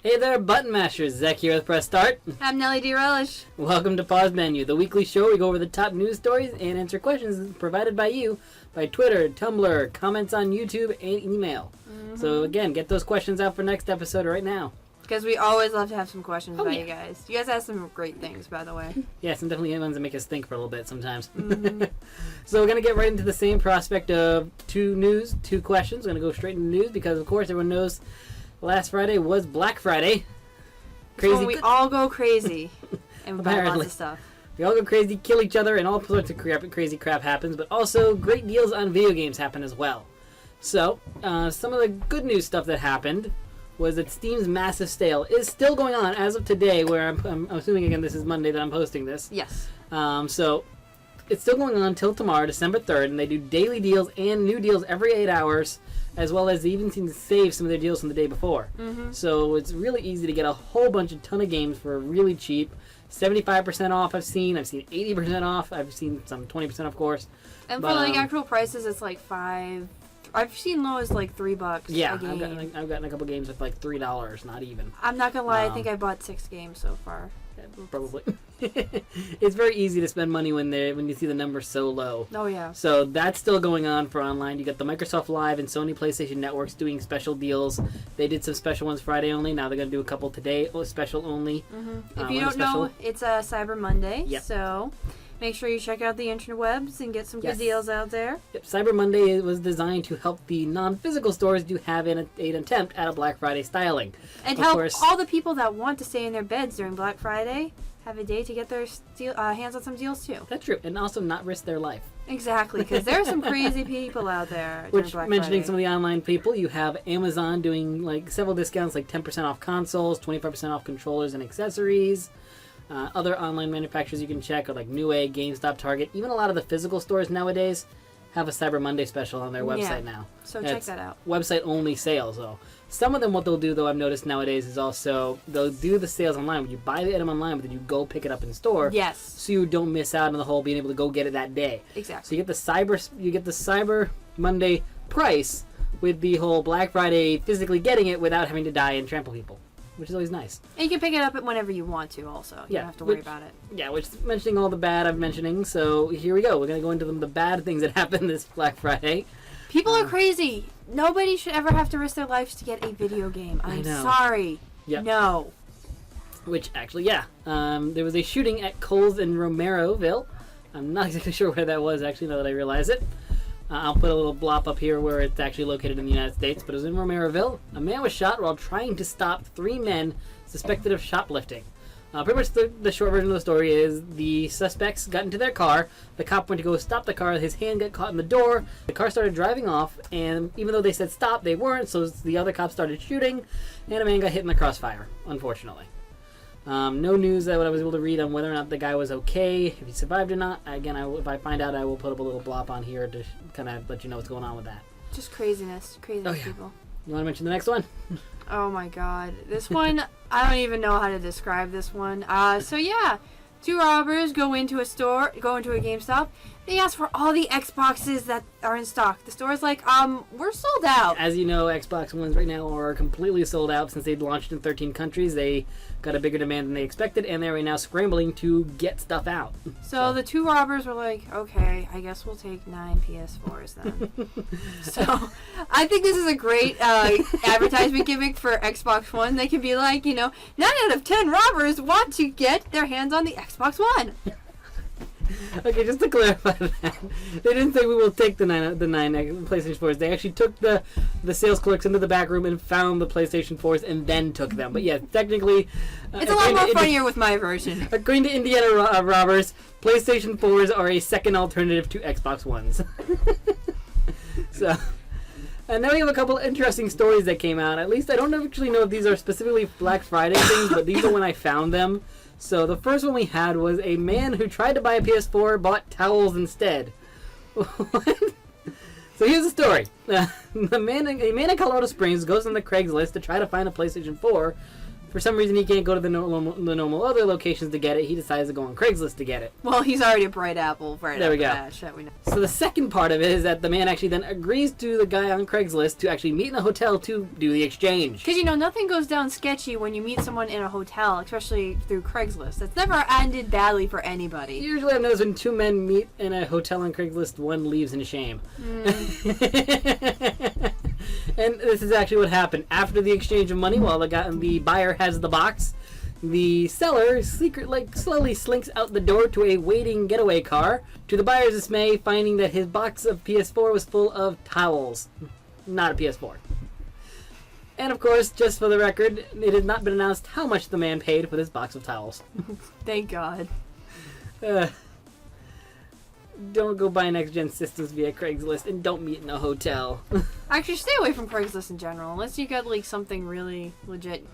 Hey there, button mashers. Zach here with Press Start. I'm Nellie D. Relish. Welcome to Pause Menu, the weekly show where we go over the top news stories and answer questions provided by you by Twitter, Tumblr, comments on YouTube, and email. So again, get those questions out for next episode right now. Because we always love to have some questions about you guys. You guys ask some great things, by the way. Yeah, some definitely ones that make us think for a little bit sometimes. So we're going to get right into the same prospect of two questions. We're going to go straight into news because, of course, everyone knows last Friday was Black Friday. Crazy. When we all go crazy and buy lots of stuff. We all go crazy, kill each other, and all sorts of crazy crap happens. But also, great deals on video games happen as well. So, some of the good news stuff that happened was that Steam's massive sale is still going on as of today, where I'm assuming, again, this is Monday that I'm posting this. Yes. So, it's still going on until tomorrow, December 3rd, and they do daily deals and new deals every 8 hours, as well as they even seem to save some of their deals from the day before. So it's really easy to get a whole ton of games for really cheap. 75% off I've seen 80% off, I've seen some 20% of course. And for like actual prices, it's like $5. I've seen low as like $3 yeah, a game. I've gotten a couple games with like $3, not even. I'm not gonna lie, I think I bought 6 games so far. Probably. It's very easy to spend money when you see the numbers so low. Oh yeah. So that's still going on for online. You got the Microsoft Live and Sony PlayStation Networks doing special deals. They did some special ones Friday only. Now they're going to do a couple today, special only. If you don't know, it's Cyber Monday. Yep. So make sure you check out the interwebs and get some good deals out there. Yep. Cyber Monday was designed to help the non-physical stores have an attempt at a Black Friday styling. And help all the people that want to stay in their beds during Black Friday have a day to get their hands on some deals too. That's true. And also not risk their life. Exactly, because there are some crazy people out there during Black mentioning Friday. Some of the online people, you have Amazon doing like several discounts, like 10% off consoles, 25% off controllers and accessories. Other online manufacturers you can check are like Newegg, GameStop, Target. Even a lot of the physical stores nowadays have a Cyber Monday special on their website now. So check that out. Website only sales though. Some of them, what they'll do though, I've noticed nowadays, is also they'll do the sales online. When you buy the item online, but then you go pick it up in store. Yes. So you don't miss out on the whole being able to go get it that day. Exactly. So you get the Cyber Monday price with the whole Black Friday physically getting it without having to die and trample people, which is always nice. And you can pick it up whenever you want to also. You don't have to worry about it. Yeah, which is mentioning all the bad I'm mentioning, so here we go. We're going to go into the bad things that happened this Black Friday. People are crazy. Nobody should ever have to risk their lives to get a video game. I'm sorry. Yep. No. Which, actually, there was a shooting at Kohl's in Romeroville. I'm not exactly sure where that was, actually, now that I realize it. I'll put a little blop up here where it's actually located in the United States, but it was in Romeroville. A man was shot while trying to stop 3 men suspected of shoplifting. Pretty much the short version of the story is the suspects got into their car. The cop went to go stop the car. His hand got caught in the door. The car started driving off, and even though they said stop, they weren't, so the other cops started shooting, and a man got hit in the crossfire, unfortunately. No news that I was able to read on whether or not the guy was okay, if he survived or not. Again, if I find out, I will put up a little blop on here to kind of let you know what's going on with that. Just craziness. Craziness, people. You want to mention the next one? Oh my god. This one, I don't even know how to describe this one. So yeah, 2 robbers go into a GameStop. They ask for all the Xboxes that are in stock. The store's like, we're sold out. As you know, Xbox Ones right now are completely sold out since they've launched in 13 countries. They got a bigger demand than they expected, and they're right now scrambling to get stuff out. So the 2 robbers were like, okay, I guess we'll take 9 PS4s then. So I think this is a great advertisement gimmick for Xbox One. They can be like, 9 out of 10 robbers want to get their hands on the Xbox One. Okay, just to clarify that, they didn't say we will take the nine PlayStation 4s. They actually took the sales clerks into the back room and found the PlayStation 4s and then took them. But yeah, technically... it's a lot more funnier with my version. According to Indiana robbers, PlayStation 4s are a second alternative to Xbox Ones. So... And now we have a couple interesting stories that came out. At least I don't actually know if these are specifically Black Friday things, but these are when I found them. So the first one we had was a man who tried to buy a PS4, bought towels instead. What? So here's the story. A man in Colorado Springs goes on the Craigslist to try to find a PlayStation 4 for some reason he can't go to the normal other locations to get it. He decides to go on Craigslist to get it. Well, he's already a bright apple right There we go. that we know. So the second part of it is that the man actually then agrees to the guy on Craigslist to actually meet in a hotel to do the exchange. Because, you know, nothing goes down sketchy when you meet someone in a hotel, especially through Craigslist. That's never ended badly for anybody. Usually I've noticed when two men meet in a hotel on Craigslist, one leaves in shame. And this is actually what happened. After the exchange of money, while the buyer has the box, the seller slowly slinks out the door to a waiting getaway car, to the buyer's dismay, finding that his box of PS4 was full of towels. Not a PS4. And of course, just for the record, it has not been announced how much the man paid for this box of towels. Thank God. Don't go buy next-gen systems via Craigslist, and don't meet in a hotel. Actually, stay away from Craigslist in general, unless you got, like, something really legit.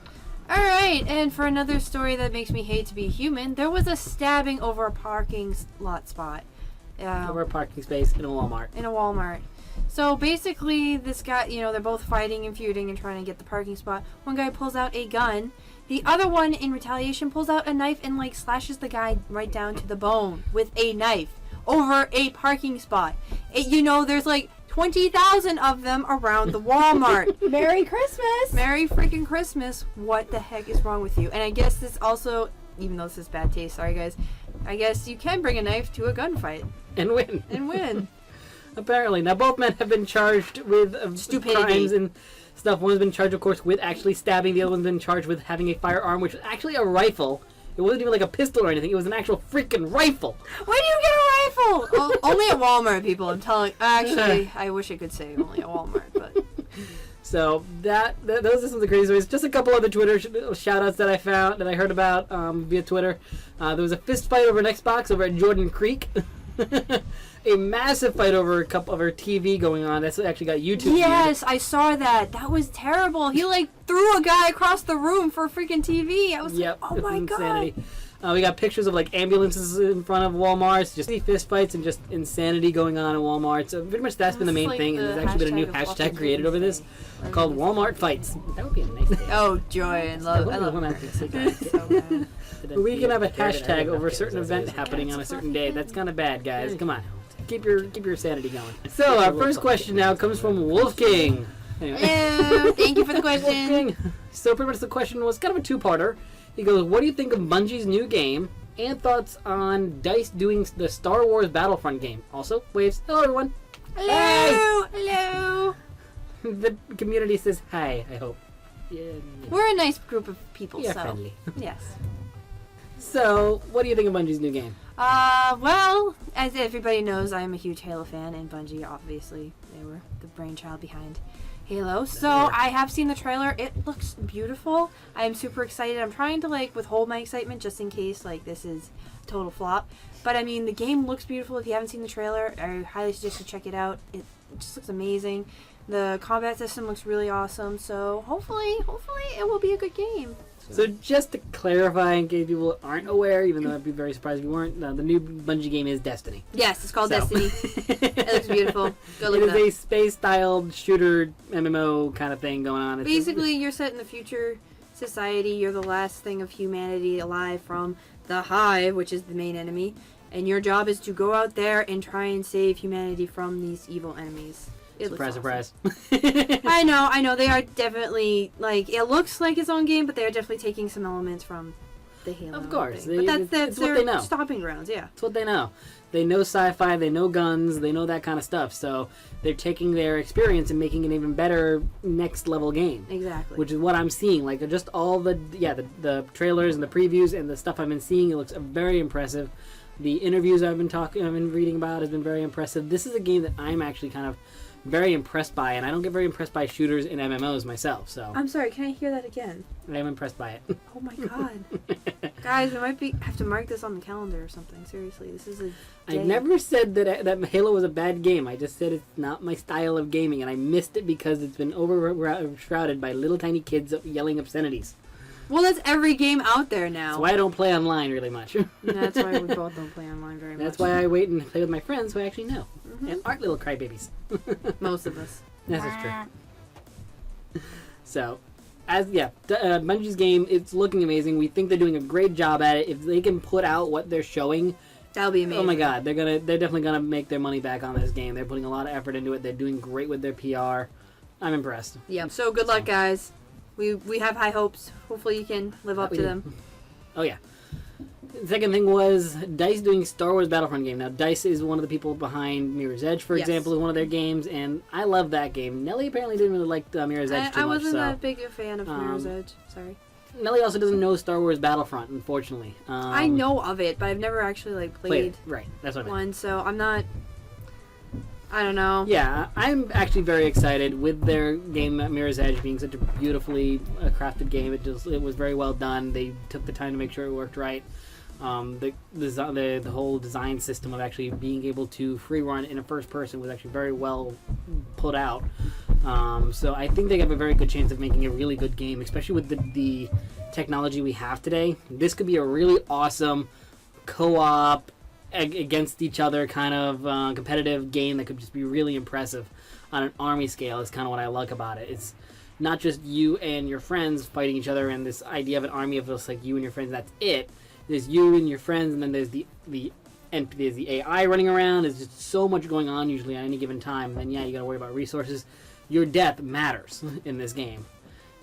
Alright, and for another story that makes me hate to be human, there was a stabbing over a parking lot spot. Over a parking space in a Walmart. In a Walmart. So basically, this guy, you know, they're both fighting and feuding and trying to get the parking spot. One guy pulls out a gun. The other one, in retaliation, pulls out a knife and, like, slashes the guy right down to the bone with a knife over a parking spot. You know, there's, like, 20,000 of them around the Walmart. Merry Christmas! Merry freaking Christmas. What the heck is wrong with you? And I guess this also, even though this is bad taste, sorry guys, I guess you can bring a knife to a gunfight. And win. And win. Apparently. Now, both men have been charged with Stupidity. crimes and stuff. One's been charged, of course, with actually stabbing. The other one's been charged with having a firearm, which was actually a rifle. It wasn't even like a pistol or anything. It was an actual freaking rifle. Where do you get a rifle? Only at Walmart, people. I'm telling. Actually, I wish I could say only at Walmart, but. So those are some of the crazy stories. Just a couple other Twitter shout-outs that I found, that I heard about via Twitter. There was a fist fight over an Xbox over at Jordan Creek. A massive fight over a cup over TV going on. That's actually got YouTube. Yes, I saw that. That was terrible. He like threw a guy across the room for a freaking TV. I was like, oh my insanity. God. We got pictures of like ambulances in front of Walmarts, just fist fights and just insanity going on in Walmart. So pretty much that's been the main thing, and there's actually been a new hashtag created over this called Walmart Fights. That would be a nice day. Oh, joy and love. I love it. We can have a hashtag over a certain event happening on a certain day. That's kind of bad, guys. Come on. Keep your sanity going. So our first question now comes from Wolfking. Anyway. Hello, thank you for the question. Wolfking. So pretty much the question was kind of a two-parter. He goes, what do you think of Bungie's new game? And thoughts on DICE doing the Star Wars Battlefront game. Also, waves. Hello, everyone. Hello. Hello. The community says hi, I hope. Yeah. We're a nice group of people, Yeah, so. friendly. Yes. So, what do you think of Bungie's new game? Well, as everybody knows, I am a huge Halo fan, and Bungie, obviously, they were the brainchild behind Halo. So, I have seen the trailer. It looks beautiful. I am super excited. I'm trying to, like, withhold my excitement just in case, like, this is a total flop. But, I mean, the game looks beautiful. If you haven't seen the trailer, I highly suggest you check it out. It just looks amazing. The combat system looks really awesome. So, hopefully, it will be a good game. So just to clarify, in case people aren't aware, even though I'd be very surprised if you weren't, the new Bungie game is Destiny. Yes, it's called Destiny. It looks beautiful. Go look it it is up. a space-styled shooter MMO kind of thing going on. Basically, you're set in the future society. You're the last thing of humanity alive from the Hive, which is the main enemy. And your job is to go out there and try and save humanity from these evil enemies. Surprise, surprise. I know. They are definitely, like, it looks like its own game, but they are definitely taking some elements from the Halo. Of course. But that's it's their what they know. stomping grounds, yeah. It's what they know. They know sci-fi, they know guns, they know that kind of stuff. So they're taking their experience and making an even better next-level game. Exactly. Which is what I'm seeing. Like, just all the trailers and the previews and the stuff I've been seeing, it looks very impressive. The interviews I've been reading about has been very impressive. This is a game that I'm actually kind of very impressed by, and I don't get very impressed by shooters in MMOs myself, so I'm sorry, can I hear that again? I am impressed by it. Oh my God. Guys, we might have to mark this on the calendar or something. Seriously, this is a day. I never said that Halo was a bad game. I just said it's not my style of gaming, and I missed it because it's been overshrouded by little tiny kids yelling obscenities. Well, that's every game out there now. That's why I don't play online really much. That's why we both don't play online very much. That's why I wait and play with my friends who I actually know. And aren't little crybabies. Most of us. This is true. So, Bungie's game, it's looking amazing. We think they're doing a great job at it. If they can put out what they're showing, that'll be amazing. Oh my god, they're definitely gonna make their money back on this game. They're putting a lot of effort into it. They're doing great with their PR. I'm impressed. Yeah. So good luck, guys. We have high hopes. Hopefully you can live up to them. Oh yeah. The second thing was DICE doing Star Wars Battlefront game. Now DICE is one of the people behind Mirror's Edge, for example, is one of their games, and I love that game. Nelly apparently didn't really like Mirror's Edge too much. I wasn't that big a fan of Mirror's Edge. Sorry. Nelly also doesn't know Star Wars Battlefront, unfortunately. I know of it, but I've never actually played Right, that's what I meant. one, so I'm not. I don't know. Yeah, I'm actually very excited with their game Mirror's Edge being such a beautifully crafted game. It was very well done. They took the time to make sure it worked right. The whole design system of actually being able to free run in a first person was actually very well put out. So I think they have a very good chance of making a really good game, especially with the technology we have today. This could be a really awesome co-op against each other kind of competitive game that could just be really impressive on an army scale. Is kind of what I like about it. It's not just you and your friends fighting each other and this idea of an army of just like you and your friends, that's it. There's you and your friends, and then there's there's the AI running around. There's just so much going on usually at any given time. And yeah, you gotta worry about resources. Your death matters in this game,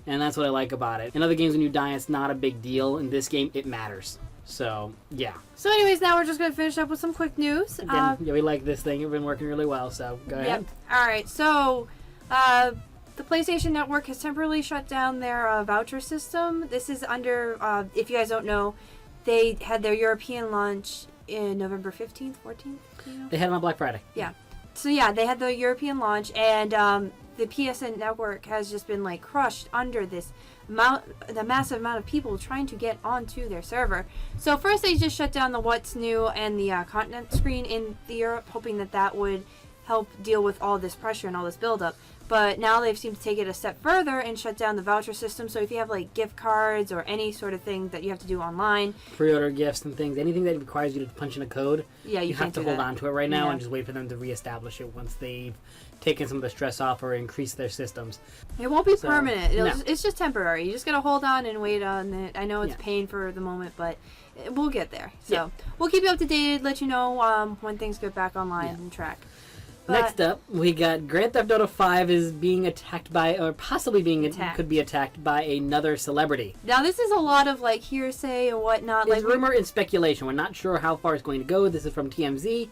and that's what I like about it. In other games, when you die, it's not a big deal. In this game, it matters. So yeah. So anyways, now we're just gonna finish up with some quick news. Again, we like this thing. It's been working really well. So go ahead. All right. So the PlayStation Network has temporarily shut down their voucher system. This is under. If you guys don't know, they had their European launch in November 15th, 14th. You know? They had it on Black Friday. Yeah. So yeah, they had the European launch, and the PSN network has just been crushed under the massive amount of people trying to get onto their server. So first they just shut down the What's New and the content screen in Europe, hoping that would help deal with all this pressure and all this buildup. But now they've seemed to take it a step further and shut down the voucher system. So if you have gift cards or any sort of thing that you have to do online, pre-order gifts and things, anything that requires you to punch in a code, you have to hold on to it right now and just wait for them to reestablish it once they've taken some of the stress off or increased their systems. It won't be permanent. It's just temporary. You just gotta hold on and wait on it. I know it's pain for the moment, but we'll get there. So we'll keep you up to date, let you know when things get back online and track. Next up, we got Grand Theft Auto 5 is being attacked by, or possibly could be attacked by another celebrity. Now, this is a lot of hearsay and whatnot. It's rumor and speculation. We're not sure how far it's going to go. This is from TMZ.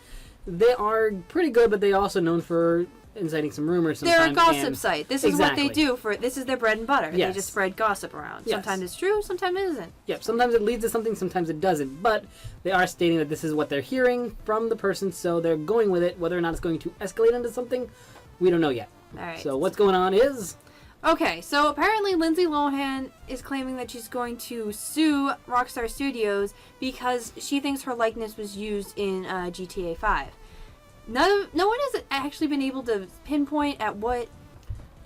They are pretty good, but they're also known for inciting some rumors sometimes. They're a gossip site. This is what they do. This is their bread and butter. Yes. They just spread gossip around. Yes. Sometimes it's true, sometimes it isn't. Yep, sometimes it leads to something, sometimes it doesn't. But they are stating that this is what they're hearing from the person, so they're going with it. Whether or not it's going to escalate into something, we don't know yet. All right. So what's going on is... Okay, so apparently Lindsay Lohan is claiming that she's going to sue Rockstar Studios because she thinks her likeness was used in GTA 5. No one has actually been able to pinpoint at what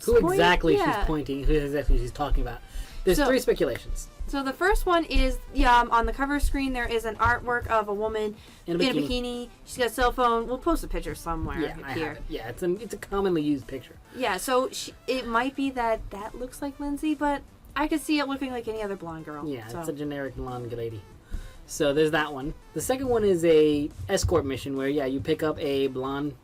who exactly she's pointing, who exactly she's talking about. There's three speculations. So the first one is on the cover screen there is an artwork of a woman in a bikini. She's got a cell phone. We'll post a picture somewhere here. I have it. Yeah, it's a commonly used picture. Yeah, so it might be that looks like Lindsay, but I could see it looking like any other blonde girl. Yeah, it's a generic blonde lady. So there's that one. The second one is a escort mission where you pick up a blonde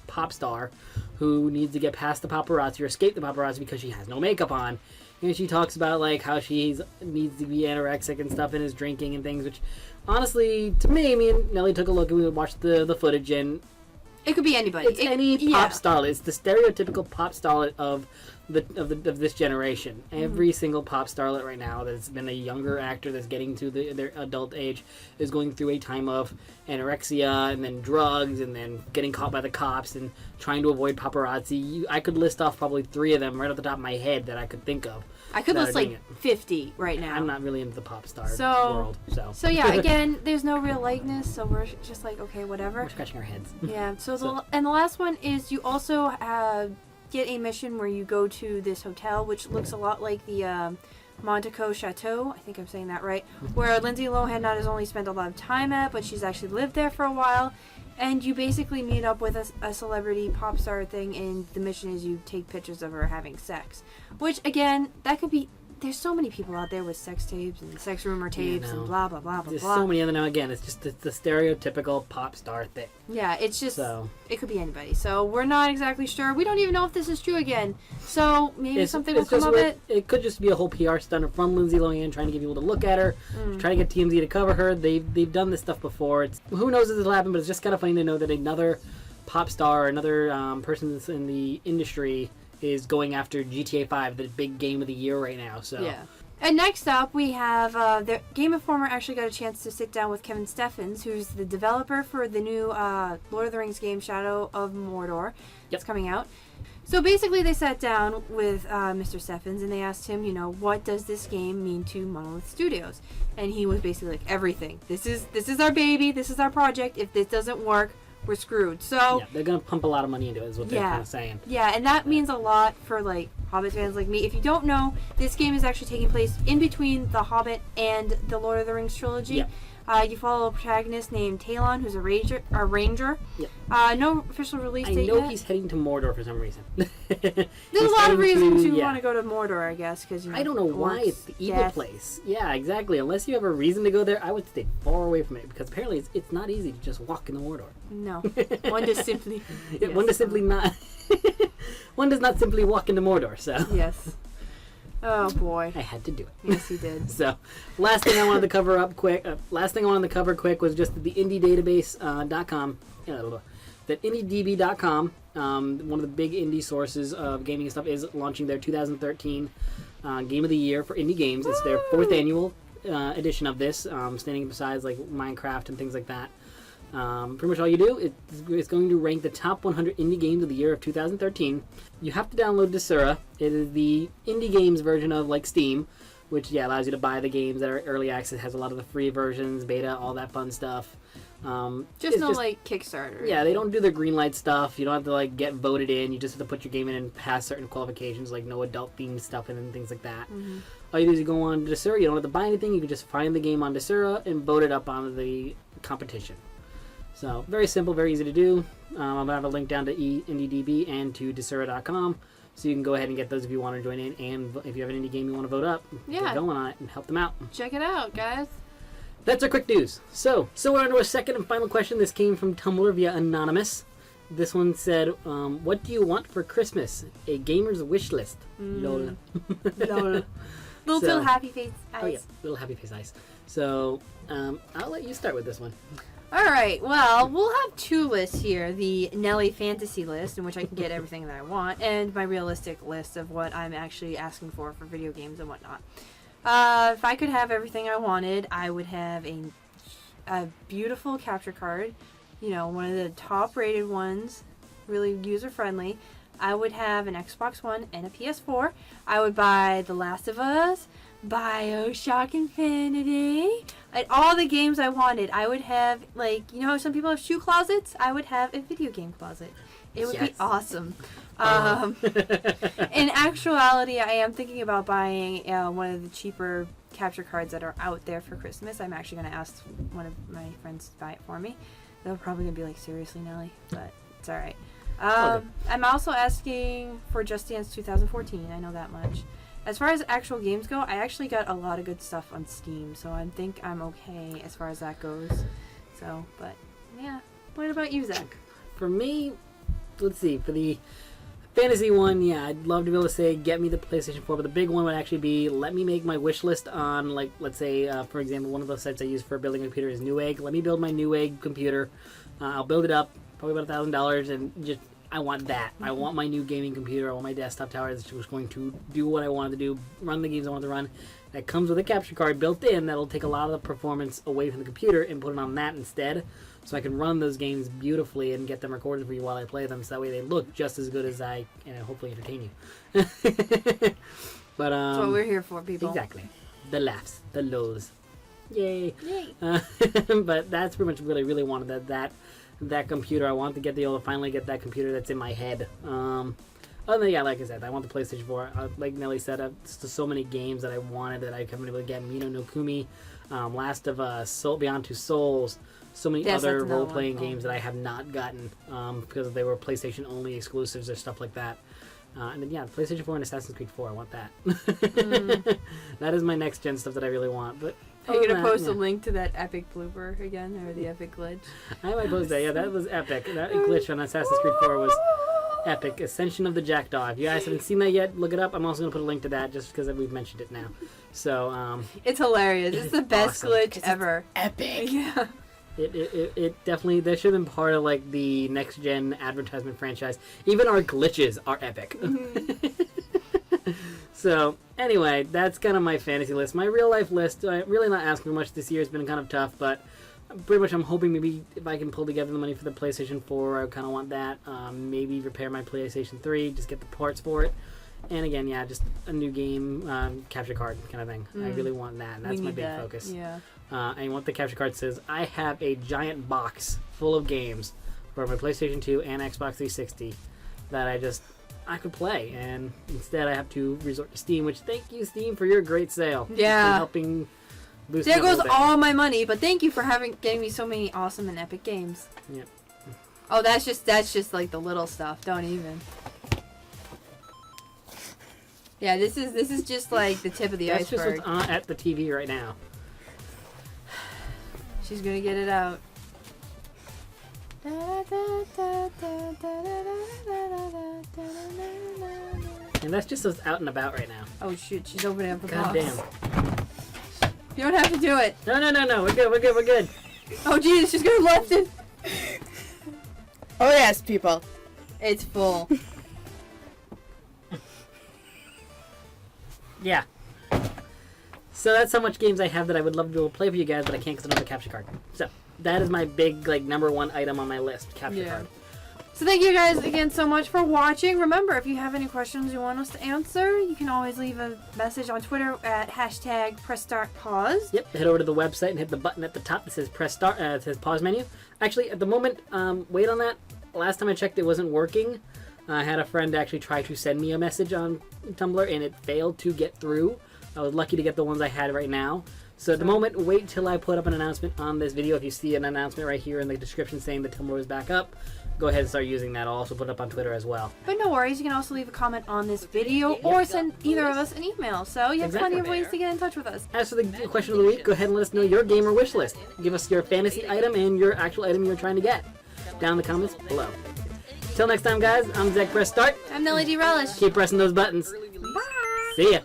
pop star who needs to get past the paparazzi or escape the paparazzi because she has no makeup on. And she talks about how she needs to be anorexic and stuff and is drinking and things, which honestly, to me and Nelly took a look and we watched the footage, and it could be anybody. It's any pop starlet. It's the stereotypical pop starlet of this generation. Mm-hmm. Every single pop starlet right now that's been a younger actor that's getting to their adult age is going through a time of anorexia and then drugs and then getting caught by the cops and trying to avoid paparazzi. I could list off probably 3 of them right off the top of my head that I could think of. I could list 50 right now. I'm not really into the pop star world. So yeah, again, there's no real likeness, so we're just okay, whatever. We're scratching our heads. Yeah. So the last one is you also get a mission where you go to this hotel, which looks a lot like the Monaco Chateau. I think I'm saying that right. Where Lindsay Lohan not only spent a lot of time at, but she's actually lived there for a while. And you basically meet up with a celebrity pop star thing, and the mission is you take pictures of her having sex. Which, again, that could be... There's so many people out there with sex tapes and sex rumor tapes and blah, blah, blah, blah, There's blah. so many of them now. Again, it's just the stereotypical pop star thing. Yeah, it's just... So. It could be anybody. So we're not exactly sure. We don't even know if this is true again. So maybe something will come of it. It could just be a whole PR stunt from Lindsay Lohan trying to get people to look at her, trying to get TMZ to cover her. They've done this stuff before. Who knows if this will happen, but it's just kind of funny to know that another pop star, another person that's in the industry is going after GTA 5, the big game of the year right now. So yeah. And next up, we have the Game Informer actually got a chance to sit down with Kevin Steffens, who's the developer for the new Lord of the Rings game, Shadow of Mordor. Yep. It's coming out. So basically, they sat down with Mr. Steffens and they asked him, what does this game mean to Monolith Studios? And he was basically like, everything. This is our baby. This is our project. If this doesn't work, we're screwed. So yeah, they're gonna pump a lot of money into it, is what they're kind of saying. Yeah, and that means a lot for like Hobbit fans like me. If you don't know, this game is actually taking place in between The Hobbit and the Lord of the Rings trilogy. Yep. You follow a protagonist named Talon, who's a ranger. Yep. No official release date yet. I know he's heading to Mordor for some reason. There's a lot of reasons you want to go to Mordor, I guess, because I don't know why it's the evil place. Yeah, exactly. Unless you have a reason to go there, I would stay far away from it because apparently it's not easy to just walk in the Mordor. No, one does simply. Yes. One does simply not. One does not simply walk into Mordor. So yes. Oh boy. I had to do it. Yes, you did. So, last thing I wanted to cover up quick. Last thing I wanted to cover quick was just the indiedatabase.com. That IndieDB.com, one of the big indie sources of gaming and stuff, is launching their 2013 Game of the Year for indie games. It's their 4th annual edition of this, standing besides like Minecraft and things like that. Pretty much all you do, it's going to rank the top 100 indie games of the year of 2013. You have to download Desura. It is the indie games version of like Steam, which allows you to buy the games that are early access. It has a lot of the free versions, beta, all that fun stuff. Just like Kickstarter. Yeah, they don't do the green light stuff. You don't have to like get voted in. You just have to put your game in and pass certain qualifications, like no adult themed stuff and things like that. Mm-hmm. All you do is you go on Desura. You don't have to buy anything. You can just find the game on Desura and vote it up on the competition. So, very simple, very easy to do. I'm going to have a link down to IndieDB and to Desura.com, so you can go ahead and get those if you want to join in, and if you have an indie game you want to vote up, get going on it and help them out. Check it out, guys. That's our quick news. So we're on to our second and final question. This came from Tumblr via Anonymous. This one said, what do you want for Christmas? A gamer's wish list. Lol. Lol. Little happy face eyes. Oh yeah, little happy face eyes. So, I'll let you start with this one. Alright, well, we'll have 2 lists here. The Nelly fantasy list, in which I can get everything that I want, and my realistic list of what I'm actually asking for video games and whatnot. If I could have everything I wanted, I would have a beautiful capture card, one of the top rated ones, really user friendly. I would have an Xbox One and a PS4. I would buy The Last of Us, BioShock Infinity, and all the games I wanted. I would have, how some people have shoe closets? I would have a video game closet. It would be awesome. In actuality, I am thinking about buying one of the cheaper capture cards that are out there for Christmas. I'm actually going to ask one of my friends to buy it for me. They're probably going to be like, seriously, Nelly? But it's alright. I'm also asking for Just Dance 2014. I know that much. As far as actual games go, I actually got a lot of good stuff on Steam, so I think I'm okay as far as that goes. So, but, yeah. What about you, Zach? For me, let's see, for the fantasy one, I'd love to be able to say, get me the PlayStation 4, but the big one would actually be, let me make my wish list on, let's say, for example, one of those sites I use for building a computer is Newegg. Let me build my Newegg computer. I'll build it up, probably about $1,000, and just, I want that. I want my new gaming computer. I want my desktop tower that's just going to do what I wanted to do, run the games I want to run. That comes with a capture card built in that'll take a lot of the performance away from the computer and put it on that instead, so I can run those games beautifully and get them recorded for you while I play them, so that way they look just as good as I and hopefully entertain you. But that's what we're here for, people. Exactly. The laughs, the lows. Yay. But that's pretty much what I really wanted, that computer. I wanted to finally get that computer that's in my head. Other than, yeah, like I said, I want the PlayStation 4. Like Nelly said, there's so many games that I wanted that I haven't been able to get. Mino no Kumi, Last of Us, Beyond Two Souls, so many other role-playing games that I have not gotten because they were PlayStation-only exclusives or stuff like that. And then, yeah, PlayStation 4 and Assassin's Creed 4, I want that. That is my next-gen stuff that I really want. But are you going to post a link to that epic blooper again, or the epic glitch? I might post that. Yeah, that was epic. That glitch on Assassin's Creed 4 was epic. Ascension of the Jackdaw. If you guys haven't seen that yet, look it up. I'm also going to put a link to that just because we've mentioned it now. So, it's hilarious. It's the best glitch ever. Epic. Yeah. It definitely, that should have been part of like the next gen advertisement franchise. Even our glitches are epic. So anyway, that's kind of my fantasy list. My real life list, I'm really not asking for much this year. It's been kind of tough, but pretty much I'm hoping maybe if I can pull together the money for the PlayStation 4, I kind of want that. Maybe repair my PlayStation 3, just get the parts for it. And again, yeah, just a new game, capture card kind of thing. I really want that, and that's my big focus. Yeah. And what the capture card says, I have a giant box full of games for my PlayStation 2 and Xbox 360 that I could play, and instead I have to resort to Steam, which thank you, Steam, for your great sale. Yeah. For helping boost There goes all my money, but thank you for getting me so many awesome and epic games. Yep. Oh, that's just like the little stuff. Don't even. Yeah, this is just like the tip of the iceberg. That's just what's at the TV right now. She's gonna get it out. And that's just what's out and about right now. Oh shoot, she's opening up the box. God damn. You don't have to do it. No. We're good. Oh Jesus, she's gonna lift it. Oh yes, people. It's full. Yeah. So that's how much games I have that I would love to be able to play for you guys, but I can't because I don't have a capture card. So that is my big, like, #1 item on my list, capture card. So thank you guys again so much for watching. Remember, if you have any questions you want us to answer, you can always leave a message on Twitter at #PressStartPause. Yep, head over to the website and hit the button at the top that says Press Start. It says Pause menu. Actually, at the moment, wait on that. Last time I checked, it wasn't working. I had a friend actually try to send me a message on Tumblr, and it failed to get through. I was lucky to get the ones I had right now. So at the moment, wait till I put up an announcement on this video. If you see an announcement right here in the description saying the Tumblr is back up, go ahead and start using that. I'll also put it up on Twitter as well. But no worries, you can also leave a comment on this video or send either of us an email. So you have plenty of ways to get in touch with us. As for the question of the week, go ahead and let us know your gamer wish list. Give us your fantasy item and your actual item you're trying to get down in the comments below. Till next time, guys, I'm Zach Press Start. I'm Nelly D. Relish. Keep pressing those buttons. Bye. See ya.